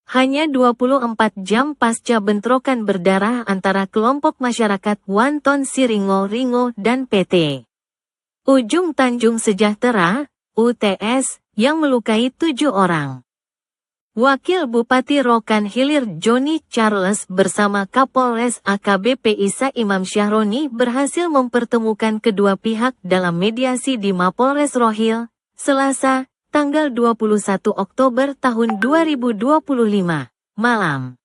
Hanya 24 jam pasca bentrokan berdarah antara kelompok masyarakat Wanton Siringo dan PT Ujung Tanjung Sejahtera, UTS, yang melukai 7 orang. Wakil Bupati Rokan Hilir Johnny Charles bersama Kapolres AKBP Isa Imam Syahroni berhasil mempertemukan kedua pihak dalam mediasi di Mapolres Rohil, Selasa, tanggal 21 Oktober tahun 2025, malam.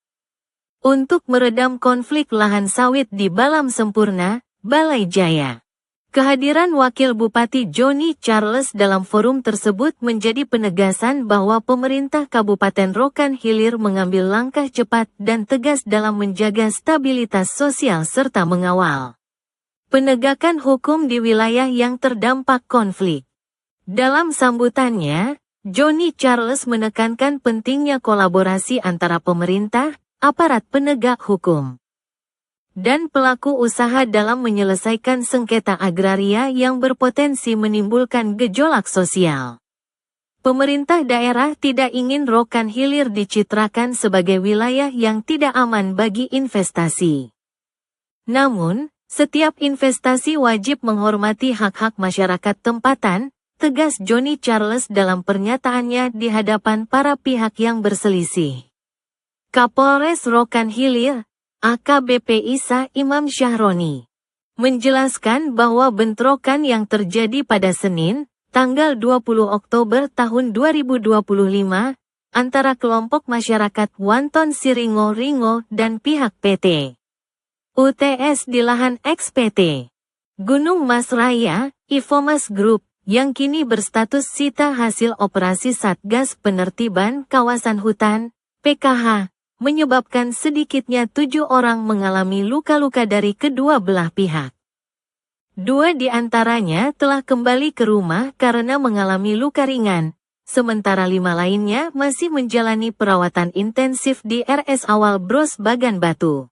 Untuk meredam konflik lahan sawit di Balam Sempurna, Balai Jaya. Kehadiran Wakil Bupati Johnny Charles dalam forum tersebut menjadi penegasan bahwa pemerintah Kabupaten Rokan Hilir mengambil langkah cepat dan tegas dalam menjaga stabilitas sosial serta mengawal penegakan hukum di wilayah yang terdampak konflik. Dalam sambutannya, Johnny Charles menekankan pentingnya kolaborasi antara pemerintah, aparat penegak hukum, dan pelaku usaha dalam menyelesaikan sengketa agraria yang berpotensi menimbulkan gejolak sosial. Pemerintah daerah tidak ingin Rokan Hilir dicitrakan sebagai wilayah yang tidak aman bagi investasi. Namun, setiap investasi wajib menghormati hak-hak masyarakat tempatan, tegas Johnny Charles dalam pernyataannya di hadapan para pihak yang berselisih. Kapolres Rokan Hilir, AKBP Isa Imam Syahroni, menjelaskan bahwa bentrokan yang terjadi pada Senin, tanggal 20 Oktober tahun 2025, antara kelompok masyarakat Wanton Siringo dan pihak PT UTS di lahan XPT Gunung Mas Raya, Infomas Group, yang kini berstatus sita hasil operasi Satgas Penertiban Kawasan Hutan, PKH, menyebabkan sedikitnya 7 orang mengalami luka-luka dari kedua belah pihak. 2 di antaranya telah kembali ke rumah karena mengalami luka ringan, sementara 5 lainnya masih menjalani perawatan intensif di RS Awal Bros Bagan Batu.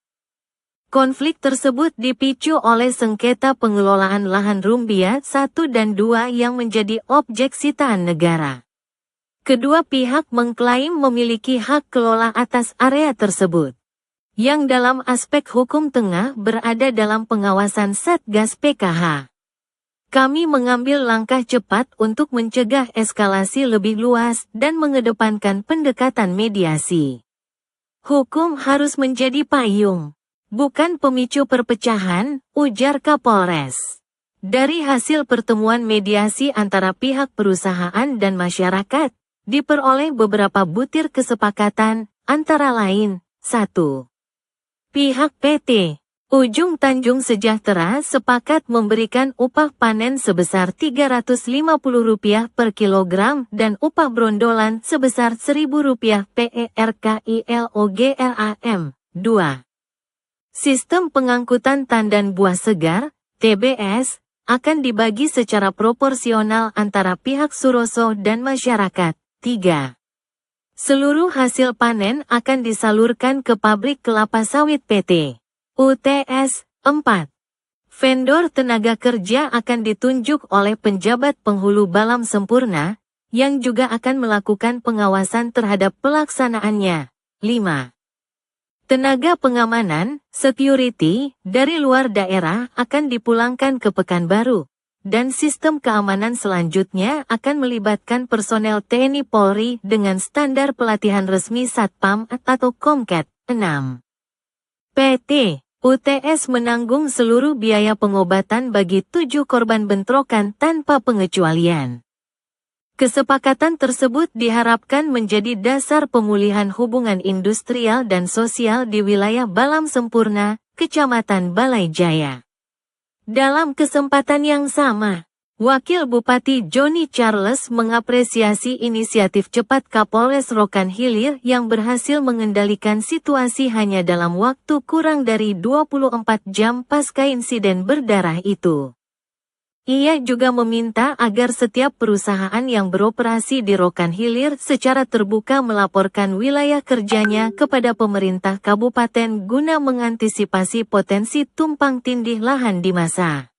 Konflik tersebut dipicu oleh sengketa pengelolaan lahan Rumbia 1 dan 2 yang menjadi objek sitaan negara. Kedua pihak mengklaim memiliki hak kelola atas area tersebut, yang dalam aspek hukum tengah berada dalam pengawasan Satgas PKH. Kami mengambil langkah cepat untuk mencegah eskalasi lebih luas dan mengedepankan pendekatan mediasi. Hukum harus menjadi payung, bukan pemicu perpecahan, ujar Kapolres. Dari hasil pertemuan mediasi antara pihak perusahaan dan masyarakat, diperoleh beberapa butir kesepakatan, antara lain, 1. Pihak PT Ujung Tanjung Sejahtera sepakat memberikan upah panen sebesar Rp350 per kilogram dan upah brondolan sebesar Rp1.000 PERKILOGRAM. 2. Sistem pengangkutan tandan buah segar, TBS, akan dibagi secara proporsional antara pihak Suroso dan masyarakat. 3. Seluruh hasil panen akan disalurkan ke pabrik kelapa sawit PT UTS. 4. Vendor tenaga kerja akan ditunjuk oleh penjabat penghulu Balam Sempurna, yang juga akan melakukan pengawasan terhadap pelaksanaannya. 5. Tenaga pengamanan, security, dari luar daerah akan dipulangkan ke Pekanbaru, dan sistem keamanan selanjutnya akan melibatkan personel TNI Polri dengan standar pelatihan resmi Satpam atau Komcat. 6. PT UTS menanggung seluruh biaya pengobatan bagi 7 korban bentrokan tanpa pengecualian. Kesepakatan tersebut diharapkan menjadi dasar pemulihan hubungan industrial dan sosial di wilayah Balam Sempurna, Kecamatan Balai Jaya. Dalam kesempatan yang sama, Wakil Bupati Johnny Charles mengapresiasi inisiatif cepat Kapolres Rokan Hilir yang berhasil mengendalikan situasi hanya dalam waktu kurang dari 24 jam pasca insiden berdarah itu. Ia juga meminta agar setiap perusahaan yang beroperasi di Rokan Hilir secara terbuka melaporkan wilayah kerjanya kepada pemerintah kabupaten guna mengantisipasi potensi tumpang tindih lahan di masa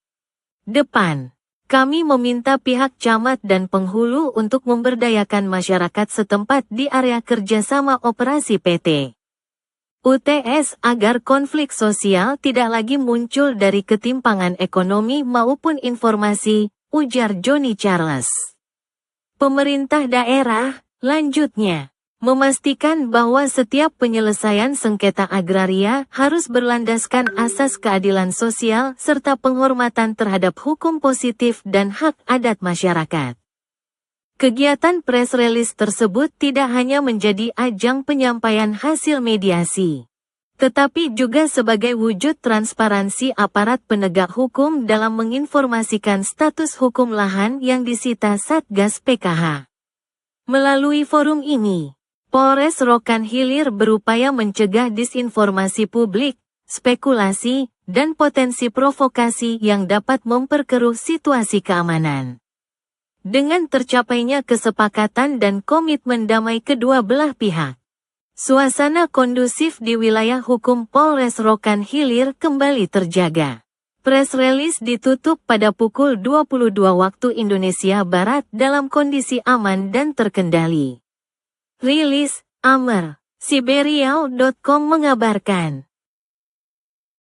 depan. Kami meminta pihak camat dan penghulu untuk memberdayakan masyarakat setempat di area kerjasama operasi PT UTS agar konflik sosial tidak lagi muncul dari ketimpangan ekonomi maupun informasi, ujar Johnny Charles. Pemerintah daerah, lanjutnya, memastikan bahwa setiap penyelesaian sengketa agraria harus berlandaskan asas keadilan sosial serta penghormatan terhadap hukum positif dan hak adat masyarakat. Kegiatan press release tersebut tidak hanya menjadi ajang penyampaian hasil mediasi, tetapi juga sebagai wujud transparansi aparat penegak hukum dalam menginformasikan status hukum lahan yang disita Satgas PKH. Melalui forum ini, Polres Rokan Hilir berupaya mencegah disinformasi publik, spekulasi, dan potensi provokasi yang dapat memperkeruh situasi keamanan. Dengan tercapainya kesepakatan dan komitmen damai kedua belah pihak, suasana kondusif di wilayah hukum Polres Rokan Hilir kembali terjaga. Press release ditutup pada pukul 22 waktu Indonesia Barat dalam kondisi aman dan terkendali. Rilis, Amer, Siberiau.com mengabarkan.